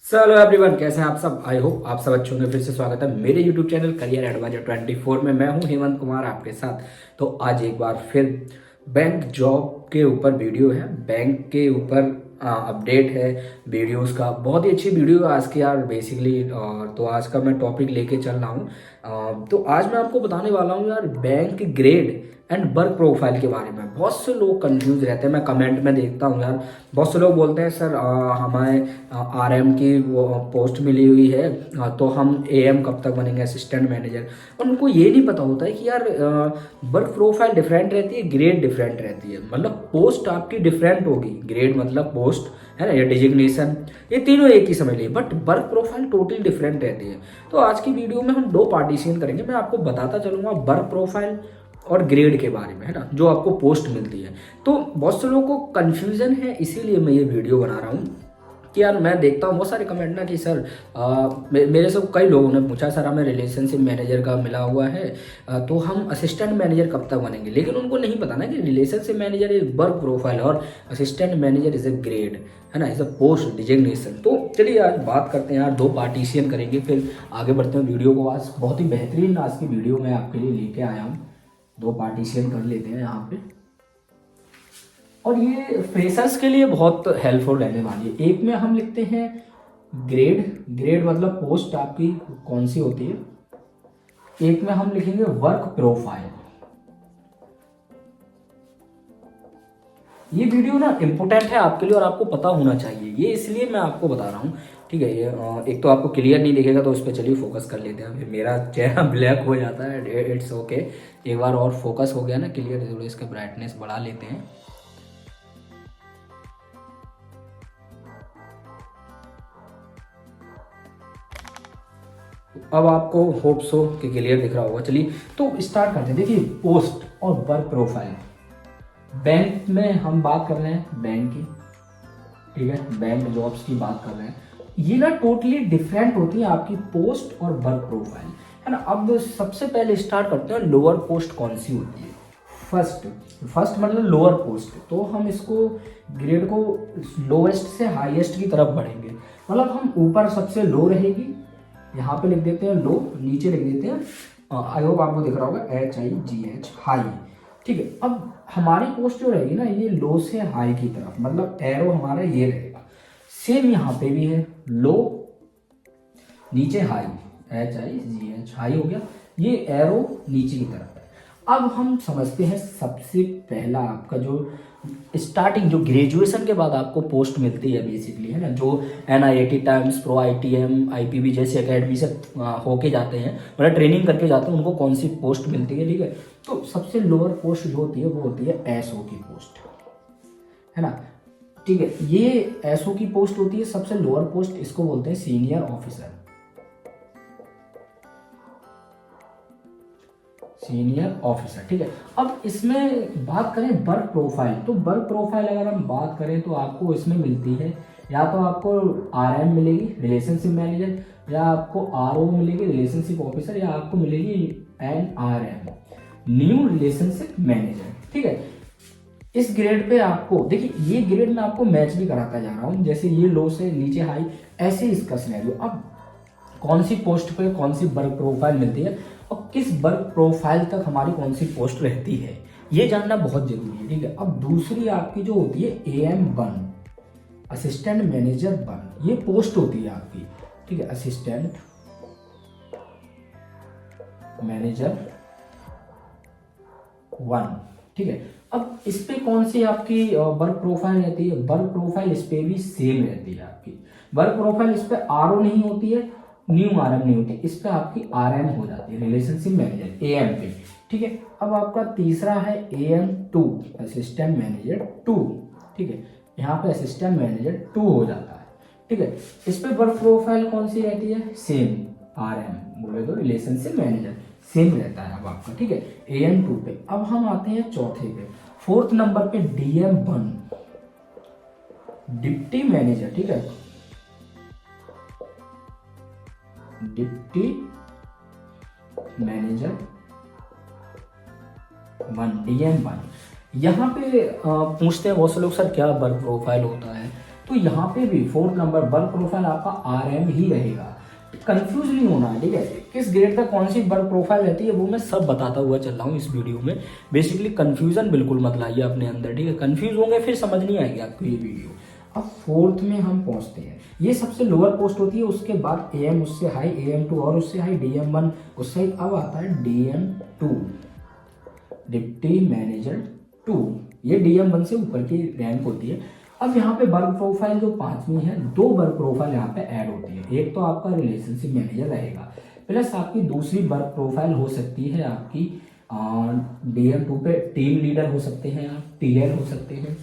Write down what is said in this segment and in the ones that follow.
Hello everyone, कैसे हैं आप सब। आई होप आप सब अच्छे होंगे। फिर से स्वागत है मेरे यूट्यूब चैनल करियर एडवाइजर 24 में। मैं हूं हेमंत कुमार आपके साथ। तो आज एक बार फिर बैंक जॉब के ऊपर वीडियो है, बैंक के ऊपर अपडेट है वीडियोस का। बहुत ही अच्छी वीडियो है आज की यार बेसिकली। तो आज का मैं टॉपिक लेके चल रहा हूँ। तो आज मैं आपको बताने वाला हूँ यार bank grade and work profile के बारे में। बहुत से लोग कंफ्यूज रहते हैं, मैं कमेंट में देखता हूँ यार। बहुत से लोग बोलते हैं सर हमें आरएम की वो पोस्ट मिली हुई है, तो हम एएम कब तक बनेंगे, असिस्टेंट मैनेजर। और उनको ये नहीं पता होता है कि यार वर्क प्रोफाइल डिफरेंट रहती है, ग्रेड डिफरेंट रहती है। मतलब पोस्ट आपकी डिफरेंट होगी, ग्रेड मतलब पोस्ट है ना, या डिजिग्नेशन, ये तीनों एक ही समझ लीजिए, but work profile totally different रहती है। तो आज की वीडियो में हम दो पार्टीशन करेंगे। मैं आपको बताता चलूंगा वर्क प्रोफाइल और ग्रेड के बारे में, है ना, जो आपको पोस्ट मिलती है। तो बहुत से लोगों को कन्फ्यूजन है, इसीलिए मैं ये वीडियो बना रहा हूँ कि यार मैं देखता हूँ बहुत सारे कमेंट ना कि सर मेरे से कई लोगों ने पूछा सर हमें रिलेशनशिप मैनेजर का मिला हुआ है, तो हम असिस्टेंट मैनेजर कब तक बनेंगे। लेकिन उनको नहीं पता ना कि relationship manager is work profile और assistant manager is a grade, है ना, इज अ पोस्ट डिजिग्नेशन। तो चलिए आज बात करते हैं यार, दो पार्टीशन करेंगे, फिर आगे बढ़ते हैं वीडियो को। आज बहुत ही बेहतरीन आज की वीडियो मैं आपके लिए लेके आया हूँ। दो पार्टीशन कर लेते हैं यहाँ पे, और ये फ्रेशर्स के लिए बहुत हेल्पफुल रहने वाली है। एक में हम लिखते हैं ग्रेड, ग्रेड मतलब पोस्ट आपकी कौन सी होती है। एक में हम लिखेंगे वर्क प्रोफाइल। ये वीडियो ना इम्पोर्टेंट है आपके लिए और आपको पता होना चाहिए, ये इसलिए मैं आपको बता रहा हूँ। ठीक है, ये एक तो आपको क्लियर नहीं दिखेगा, तो उस पर चलिए फोकस कर लेते हैं। फिर मेरा चेहरा ब्लैक हो जाता है, इट्स ओके। एक बार और फोकस हो गया ना क्लियर, थोड़ा इसका ब्राइटनेस बढ़ा लेते हैं। अब आपको होप सो कि क्लियर दिख रहा होगा। चलिए तो स्टार्ट करते हैं। देखिए पोस्ट और वर्क प्रोफाइल, बैंक में हम बात कर रहे हैं बैंक की, ठीक है, बैंक जॉब्स की बात कर रहे हैं। ये ना टोटली डिफरेंट होती है आपकी पोस्ट और वर्क प्रोफाइल, है ना। अब सबसे पहले स्टार्ट करते हैं लोअर पोस्ट कौन सी होती है। फर्स्ट, फर्स्ट मतलब लोअर पोस्ट, तो हम इसको ग्रेड को लोएस्ट से हाईएस्ट की तरफ बढ़ेंगे। मतलब हम ऊपर सबसे लो रहेगी, यहाँ पे लिख देते हैं लो, नीचे लिख देते हैं, आई होप आपको दिख रहा होगा HIGH हाई। ठीक है, अब हमारी पोस्ट जो रहेगी ना ये लो से हाई की तरफ, मतलब एरो हमारा ये रहेगा। सेम यहाँ पे भी है, लो नीचे हाई, HIGH हाई हो गया, ये एरो नीचे की तरफ है। अब हम समझते हैं सबसे पहला आपका जो स्टार्टिंग, जो ग्रेजुएशन के बाद आपको पोस्ट मिलती है बेसिकली, है ना, जो NIIT times, pro ITM IPB जैसे अकेडमी से होके जाते हैं, मतलब ट्रेनिंग करके जाते हैं, उनको कौन सी पोस्ट मिलती है। ठीक है, तो सबसे लोअर पोस्ट जो होती है वो होती है SO की पोस्ट, है ना। ठीक है, ये SO की पोस्ट होती है सबसे लोअर पोस्ट, इसको बोलते हैं सीनियर ऑफिसर, सीनियर ऑफिसर। ठीक है, अब इसमें बात करें वर्क प्रोफाइल, तो वर्क प्रोफाइल अगर हम बात करें तो आपको इसमें मिलती है, या तो आपको RM मिलेगी रिलेशनशिप मैनेजर, या आपको RO मिलेगी रिलेशनशिप ऑफिसर, या आपको मिलेगी NRM न्यू रिलेशनशिप मैनेजर। ठीक है, इस ग्रेड पे आपको देखिए, ये ग्रेड में आपको मैच भी कराता जा रहा हूँ, जैसे ये लो से नीचे हाई, ऐसे इसका सिनेरियो। अब कौन सी पोस्ट पे कौन सी वर्क प्रोफाइल मिलती है और किस वर्क प्रोफाइल तक हमारी कौन सी पोस्ट रहती है, ये जानना बहुत जरूरी है। ठीक है, अब दूसरी आपकी जो होती है AM1 असिस्टेंट मैनेजर 1, ये पोस्ट होती है आपकी। ठीक है, असिस्टेंट मैनेजर 1। ठीक है, अब इस पे कौन सी आपकी वर्क प्रोफाइल रहती है। वर्क प्रोफाइल इस पे भी सेम रहती है आपकी। वर्क प्रोफाइल इस पे RO नहीं होती है, न्यू RM नहीं होती, इस पे आपकी RM हो जाती है, रिलेशनशिप मैनेजर AM पे। ठीक है, अब आपका तीसरा है AM2 असिस्टेंट मैनेजर 2। ठीक है, यहाँ पे असिस्टेंट मैनेजर 2 हो जाता है। ठीक है, इस पे वर्क प्रोफाइल कौन सी रहती है, सेम RM बोले तो रिलेशनशिप मैनेजर सेम रहता है अब आपका। ठीक है, AM2 पे। अब हम आते हैं चौथे पे, फोर्थ नंबर पे DM1 डिप्टी मैनेजर। ठीक है, डिप्टी मैनेजर 1 DM1। यहाँ पे पूछते हैं बहुत से लोग सर क्या वर्क प्रोफाइल होता है, तो यहाँ पे भी 4th नंबर वर्क प्रोफाइल आपका RM ही रहेगा। कंफ्यूज नहीं होना है, ठीक है। किस ग्रेड तक कौन सी वर्क प्रोफाइल रहती है वो मैं सब बताता हुआ चल रहा हूँ इस वीडियो में। बेसिकली कंफ्यूजन बिल्कुल मत लाइए अपने अंदर, ठीक है। कंफ्यूज होंगे फिर समझ नहीं आएगी आपको ये वीडियो। अब 4th में हम पहुंचते हैं। ये सबसे लोअर पोस्ट होती है, उसके बाद AM उससे हाई, AM2 और उससे हाई, DM1 उससे हाई, अब आता है DM2 डिप्टी मैनेजर 2। ये DM1 से ऊपर की रैंक होती है। अब यहाँ पे वर्क प्रोफाइल जो 5वीं है, 2 वर्क प्रोफाइल यहाँ पे ऐड होती है। एक तो आपका रिलेशनशिप मैनेजर रहेगा, प्लस आपकी दूसरी वर्क प्रोफाइल हो सकती है आपकी DM2 पे टीम लीडर हो सकते हैं आप, TL हो सकते हैं,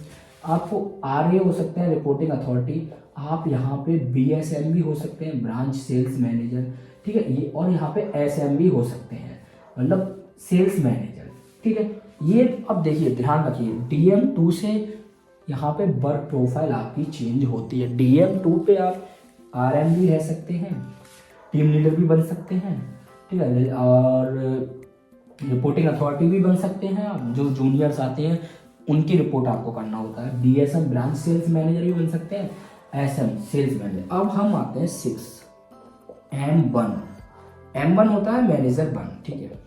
आपको RA हो सकते हैं रिपोर्टिंग अथॉरिटी, आप यहाँ पे BSM भी हो सकते हैं ब्रांच सेल्स मैनेजर, ठीक है। ये और यहाँ पे SM भी हो सकते हैं, मतलब सेल्स मैनेजर, ठीक है। ये अब देखिए ध्यान रखिए, DM2 से यहाँ पे वर्क प्रोफाइल आपकी चेंज होती है। DM2 पे आप RM भी रह सकते हैं, टीम लीडर भी बन सकते हैं, ठीक है, और रिपोर्टिंग अथॉरिटी भी बन सकते हैं आप। जो जूनियर्स आते हैं उनकी रिपोर्ट आपको करना होता है। BSM ब्रांच सेल्स मैनेजर भी बन सकते हैं, SM सेल्स मैनेजर। अब हम आते हैं 6 M1। M1 होता है मैनेजर 1, ठीक है।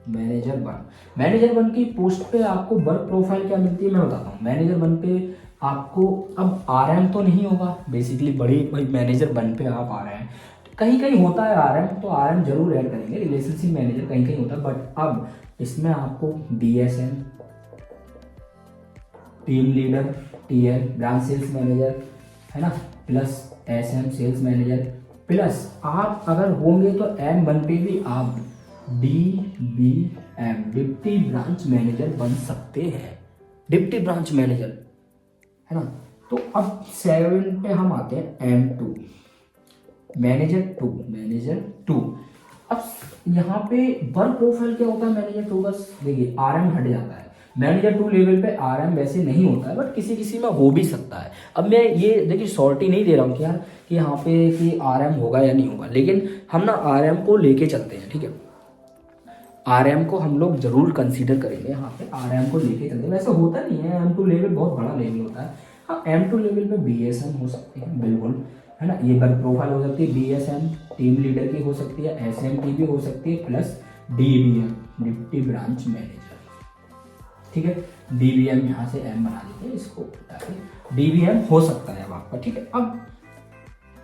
मैनेजर 1 की पोस्ट पे आपको वर्क प्रोफाइल क्या मिलती है मैं बताता हूँ। मैनेजर 1 पे आपको अब RM तो नहीं होगा, बेसिकली बड़ी भाई मैनेजर 1 पे आप आ रहे हैं, कहीं कहीं होता है RM, तो RM जरूर ऐड करेंगे। रिलेशनशिप मैनेजर कहीं कहीं होता है, बट अब इसमें आपको BSM, team leader, TL branch sales manager है ना, plus SM sales manager, plus आप अगर होंगे तो M1 पे भी आप DBM डिप्टी ब्रांच मैनेजर बन सकते हैं, डिप्टी ब्रांच मैनेजर, है ना। तो अब 7 पे हम आते हैं M2 मैनेजर 2। अब यहाँ पे वर्क प्रोफाइल क्या होता है मैनेजर 2 का, देखिए RM हट जाता है। मैनेजर 2 लेवल पे RM वैसे नहीं होता है, बट किसी किसी में हो भी सकता है। अब मैं ये देखिए शॉर्टी नहीं दे रहा हूँ कि यार कि यहाँ पे कि RM होगा या नहीं होगा, लेकिन हम ना RM को लेके चलते हैं, ठीक है। RM को हम लोग जरूर कंसीडर करेंगे यहाँ पे, RM को लेके चलते हैं। वैसे होता नहीं है, M2 लेवल बहुत बड़ा लेवल होता है। हाँ, M2 लेवल पे BSM हो सकते हैं बिल्कुल, है ना। ये वर्क प्रोफाइल हो सकती है, BSM टीम लीडर की हो सकती है, SM की भी हो सकती है, plus DBM deputy branch manager, ठीक है। DBM यहाँ से M बना देते हैं, इसको DBM हो सकता है अब आपका, ठीक है। अब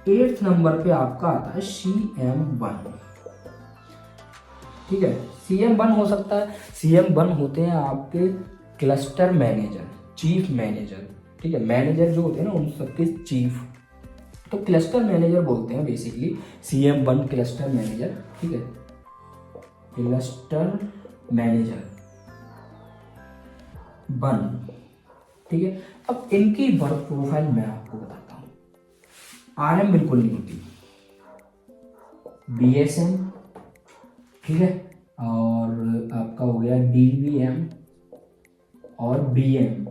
8th नंबर पे आपका आता है CM1, ठीक है। CM1 हो सकता है। CM1 होते हैं आपके क्लस्टर मैनेजर, चीफ मैनेजर, ठीक है। मैनेजर जो होते हैं ना उन सबके चीफ, तो क्लस्टर मैनेजर बोलते हैं बेसिकली CM1 क्लस्टर मैनेजर, ठीक है। क्लस्टर मैनेजर 1, ठीक है। अब इनकी वर्क प्रोफाइल मैं आपको बताता हूँ। RM बिल्कुल नहीं होती, BSM, ठीक है, और आपका हो गया DBM और BM।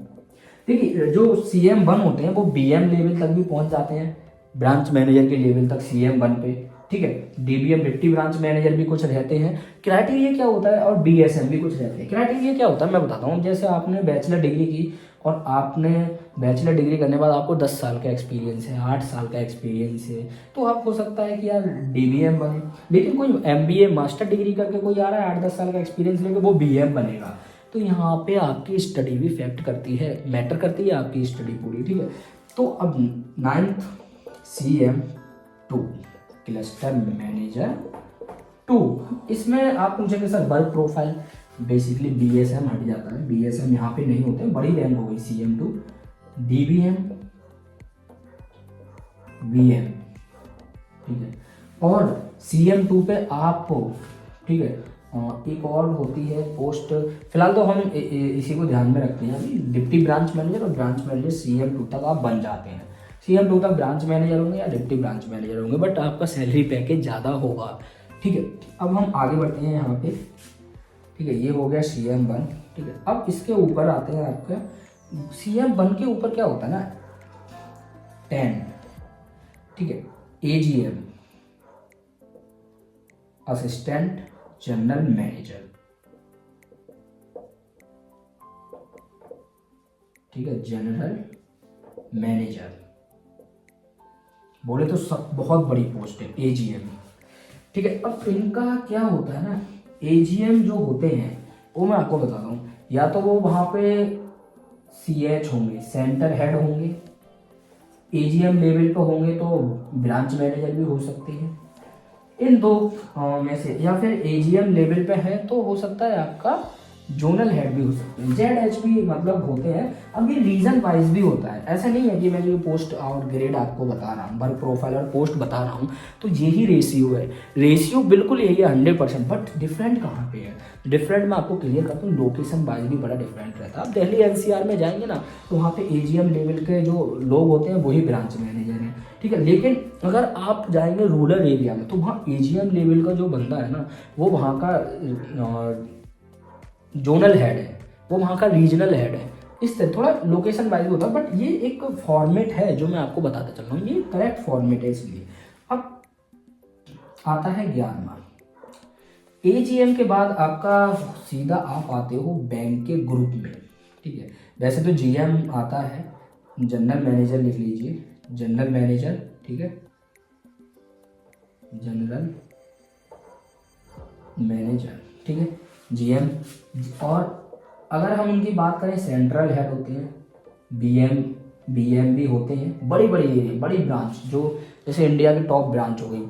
देखिए जो CM1 होते हैं वो BM लेवल तक भी पहुंच जाते हैं, ब्रांच मैनेजर के लेवल तक CM1 पे, ठीक है। DBM डिप्टी ब्रांच मैनेजर भी कुछ रहते हैं। क्राइटेरिया क्या होता है, और BSM भी कुछ रहते हैं। क्राइटेरिया क्या होता है मैं बताता हूँ। जैसे आपने बैचलर डिग्री की और आपने बैचलर डिग्री करने के बाद आपको 10 साल का एक्सपीरियंस है, 8 साल का एक्सपीरियंस है, तो आप हो सकता है कि यार DBM बने। लेकिन कोई MBA मास्टर डिग्री करके कोई आ रहा है 8-10 साल का एक्सपीरियंस लेके, वो BM बनेगा। तो यहाँ पे आपकी स्टडी भी इफेक्ट करती है, मैटर करती है आपकी स्टडी पूरी, ठीक है। तो अब 9th CM2 क्लस्टर मैनेजर 2, इसमें आप पूछेंगे sir work profile, basically BSM हट जाता है, BSM यहाँ पे नहीं होते, बड़ी रैंक हो गई CM2, DBM BM, ठीक है। और CM2 पे आपको, ठीक है, एक और होती है पोस्ट, फिलहाल तो हम इसी को ध्यान में रखते हैं अभी, डिप्टी ब्रांच मैनेजर और ब्रांच मैनेजर CM2 तक आप बन जाते हैं। CM2 तक ब्रांच मैनेजर होंगे या डिप्टी ब्रांच मैनेजर होंगे, बट आपका सैलरी पैकेज ज़्यादा होगा, ठीक है। अब हम आगे बढ़ते हैं यहाँ पे, ठीक है। ये हो गया CM1, ठीक है। अब इसके ऊपर आते हैं आपका CM1 के ऊपर क्या होता है ना 10, ठीक है, AGM असिस्टेंट जनरल मैनेजर, ठीक है, जनरल मैनेजर बोले तो सब बहुत बड़ी पोस्ट है एजीएम। ठीक है, अब इनका क्या होता है ना, एजीएम जो होते हैं वो मैं आपको बताता हूँ, या तो वो वहाँ पे सीएच होंगे, सेंटर हेड होंगे, एजीएम लेवल पे होंगे तो ब्रांच मैनेजर भी हो सकते हैं इन दो में से, या फिर एजीएम लेवल पे है तो हो सकता है आपका जोनल हेड भी हो सकते हैं, जेड भी मतलब होते हैं। अब ये रीजन वाइज भी होता है, ऐसा नहीं है कि मैं जो पोस्ट और ग्रेड आपको बता रहा हूँ, वर्क प्रोफाइल और पोस्ट बता रहा हूँ तो यही रेशियो है, रेशियो बिल्कुल यही है 100%, बट डिफरेंट कहाँ पे है, डिफरेंट मैं आपको क्लियर करता हूँ, लोकेशन वाइज भी बड़ा डिफरेंट रहता है। आप दिल्ली एनसीआर में जाएंगे ना तो वहाँ पे एजीएम लेवल के जो लोग होते हैं वही ब्रांच मैनेजर हैं, ठीक है। लेकिन अगर आप जाएंगे रूरल एरिया में तो वहाँ एजीएम लेवल का जो बंदा है ना वो वहाँ का जोनल हेड है, वो वहाँ का रीजनल हेड है, इस तरह थोड़ा लोकेशन वाइज होता है, बट ये एक फॉर्मेट है जो मैं आपको बताता चल रहा हूँ, ये करेक्ट फॉर्मेट है। इसलिए अब आता है 11वां, एजीएम के बाद आपका सीधा आप आते हो बैंक के ग्रुप में, ठीक है। वैसे तो जीएम आता है, जनरल मैनेजर लिख लीजिए, जनरल मैनेजर, ठीक है, जनरल मैनेजर, ठीक है, जीएम। और अगर हम इनकी बात करें सेंट्रल हेड होते हैं, बीएम, बीएम भी होते हैं, बड़ी बड़ी बड़ी ब्रांच जो जैसे इंडिया की टॉप ब्रांच हो गई,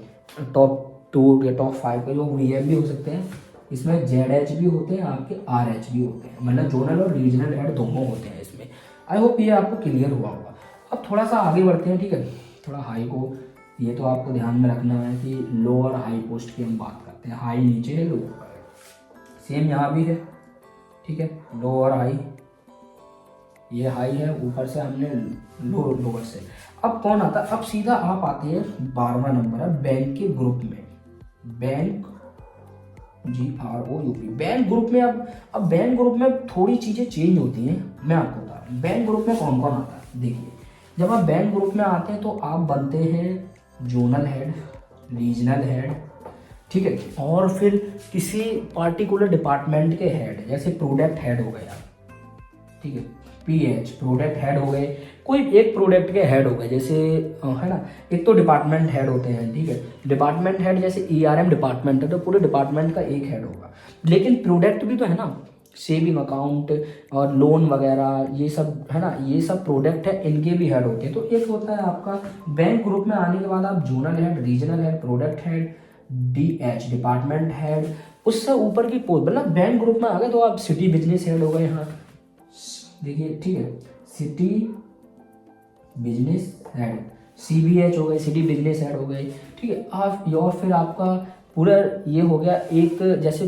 टॉप 2 या टॉप 5 के जो बीएम भी हो सकते हैं, इसमें जेडएच भी होते हैं, आपके आरएच भी होते हैं, मतलब जोनल और रीजनल हेड दोनों होते हैं इसमें। आई होप ये आपको क्लियर हुआ होगा। अब थोड़ा सा आगे बढ़ते हैं, ठीक है, थोड़ा हाई को, ये तो आपको ध्यान में रखना है कि लो और हाई पोस्ट की हम बात करते हैं, हाई नीचे है, लो ऊपर है, सेम यहाँ भी है, ठीक है, लो और हाई, ये हाई है, ऊपर से हमने लो, लोअर से। अब कौन आता है, अब सीधा आप आते हैं 12वां नंबर है बैंक के ग्रुप में, बैंक GROUP, बैंक ग्रुप में। अब बैंक ग्रुप में थोड़ी चीज़ें चेंज होती हैं, मैं आपको बता रहा हूँ बैंक ग्रुप में कौन कौन आता है। देखिए, जब आप बैंक ग्रुप में आते हैं तो आप बनते हैं जोनल हेड, रीजनल हेड, ठीक है, और फिर किसी पार्टिकुलर डिपार्टमेंट के हेड, जैसे प्रोडक्ट हेड हो गए आप, ठीक है, PH प्रोडक्ट हेड हो गए, कोई एक प्रोडक्ट के हेड हो गए, जैसे है ना, एक तो डिपार्टमेंट हेड होते हैं, ठीक है, डिपार्टमेंट हेड जैसे ERM डिपार्टमेंट है तो पूरे डिपार्टमेंट का एक हेड होगा, लेकिन प्रोडक्ट भी तो है ना, सेविंग अकाउंट और लोन वगैरह ये सब है ना, ये सब प्रोडक्ट है, इनके भी हेड होते हैं। तो एक होता है आपका बैंक ग्रुप में आने के बाद आप zonal head, regional head, product head, DH department head, उससे ऊपर की पोस्ट, मतलब बैंक ग्रुप में आ गए तो आप सिटी बिजनेस हेड हो गए, यहाँ देखिए, ठीक है, सिटी बिजनेस हेड, CBH हो गए, सिटी बिजनेस हेड हो गए, ठीक है। आप और फिर आपका पूरा ये हो गया एक, जैसे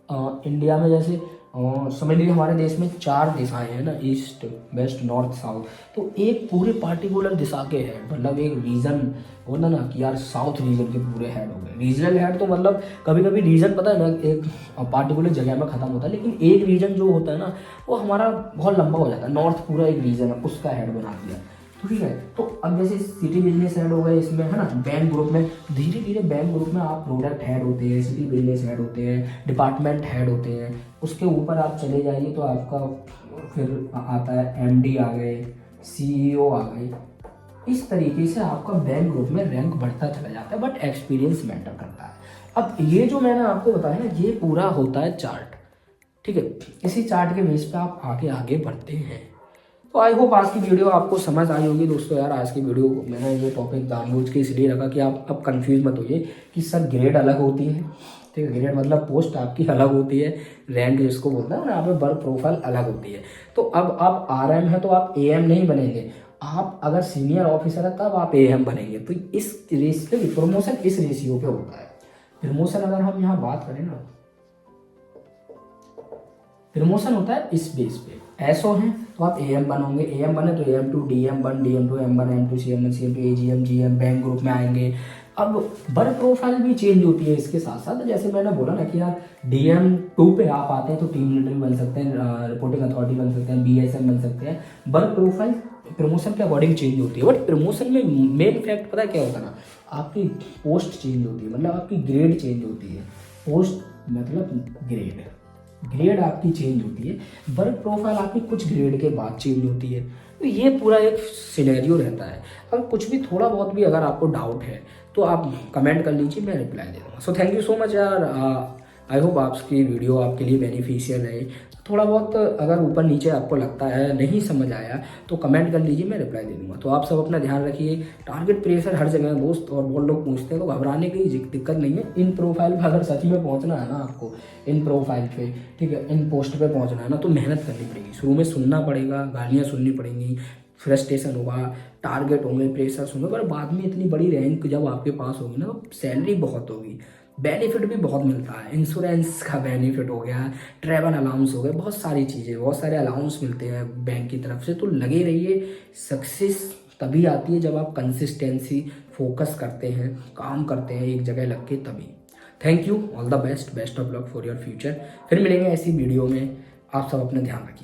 इंडिया में जैसे समझ लीजिए हमारे देश में 4 दिशाएं हैं ना, ईस्ट, वेस्ट, नॉर्थ, साउथ, तो एक पूरे पार्टिकुलर दिशा के हेड, मतलब एक रीजन होता ना कि यार साउथ रीजन के पूरे हेड हो गए। रीजनल हेड तो मतलब कभी कभी रीजन पता है ना एक पार्टिकुलर जगह में खत्म होता है, लेकिन एक रीजन जो होता है ना वो हमारा बहुत लंबा हो जाता है, नॉर्थ पूरा एक रीजन है उसका हेड बना दिया, तो ठीक है। तो अब जैसे सिटी बिजनेस हेड हो गए इसमें है ना, बैंक ग्रुप में धीरे धीरे बैंक ग्रुप में आप प्रोडक्ट हेड होते हैं, सिटी बिजनेस हेड होते हैं, डिपार्टमेंट हेड होते हैं, उसके ऊपर आप चले जाइए तो आपका फिर आता है MD आ गए, CEO आ गए, इस तरीके से आपका बैंक ग्रुप में रैंक बढ़ता चला जाता है, बट एक्सपीरियंस मैटर करता है। अब ये जो मैंने आपको बताया ना ये पूरा होता है चार्ट, ठीक है, इसी चार्ट के बेस पे आप आगे आगे बढ़ते हैं। तो आई होप आज की वीडियो आपको समझ आई होगी दोस्तों। यार आज की वीडियो मैंने ये टॉपिक जानबूझ के इसलिए रखा कि आप अब कंफ्यूज मत होइए कि सर ग्रेड अलग होती है, ठीक है, ग्रेड मतलब पोस्ट आपकी अलग होती है, रैंक जिसको बोलते हैं ना, यहाँ पे वर्क प्रोफाइल अलग होती है। तो अब आप RM है तो आप AM नहीं बनेंगे, आप अगर सीनियर ऑफिसर है तब आप AM बनेंगे। तो इस रेशियो, प्रमोशन इस रेशियो पे होता है। प्रमोशन अगर हम यहाँ बात करें ना, प्रमोशन होता है इस बेस पे, एसओ हैं तो आप AM बनोगे, AM बने तो AM2 DM1, DM2 M1, M2 CM1, CM2 AGM, GM, bank group में आएंगे। अब वर्क प्रोफाइल भी चेंज होती है इसके साथ साथ, जैसे मैंने बोला ना कि यार DM2 पे आप आते हैं तो टीम लीडर बन सकते हैं, रिपोर्टिंग अथॉरिटी बन सकते हैं, BSM बन सकते हैं। वर्क प्रोफाइल प्रमोशन के अकॉर्डिंग चेंज होती है, बट प्रमोशन में मेन फैक्ट पता है क्या होता है ना, आपकी पोस्ट चेंज होती है, मतलब आपकी ग्रेड चेंज होती है, पोस्ट मतलब ग्रेड, ग्रेड आपकी चेंज होती है, वर्क प्रोफाइल आपकी कुछ ग्रेड के बाद चेंज होती है। तो ये पूरा एक सिनेरियो रहता है। अगर कुछ भी थोड़ा बहुत भी अगर आपको डाउट है तो आप कमेंट कर लीजिए, मैं रिप्लाई दे दूँगा। So thank you so much यार। आई होप आपकी वीडियो आपके लिए बेनिफिशियल है। थोड़ा बहुत अगर ऊपर नीचे आपको लगता है नहीं समझ आया तो कमेंट कर लीजिए, मैं रिप्लाई दे दूंगा। तो आप सब अपना ध्यान रखिए। टारगेट प्रेशर हर जगह है दोस्त, और बहुत लोग पूछते हैं तो घबराने की दिक्कत नहीं है। इन प्रोफाइल पर अगर सच में पहुंचना है ना आपको, इन प्रोफाइल पे, ठीक है, इन पोस्ट पे पहुंचना है ना, तो मेहनत करनी पड़ेगी। शुरू में सुनना पड़ेगा, गालियाँ सुननी पड़ेंगी, फ्रस्ट्रेशन होगा, टारगेट होंगे, प्रेशर होंगे, पर बाद में इतनी बड़ी रैंक जब आपके पास होगी ना, तो सैलरी बहुत होगी, बेनिफिट भी बहुत मिलता है। इंश्योरेंस का बेनिफिट हो गया, ट्रैवल अलाउंस हो गया, बहुत सारी चीज़ें, बहुत सारे अलाउंस मिलते हैं बैंक की तरफ से। तो लगे रहिए। सक्सेस तभी आती है जब आप कंसिस्टेंसी, फोकस करते हैं, काम करते हैं एक जगह लग के, तभी। Thank you, all the best, best of luck for your future. फिर मिलेंगे ऐसी वीडियो में। आप सब अपना ध्यान रखिए।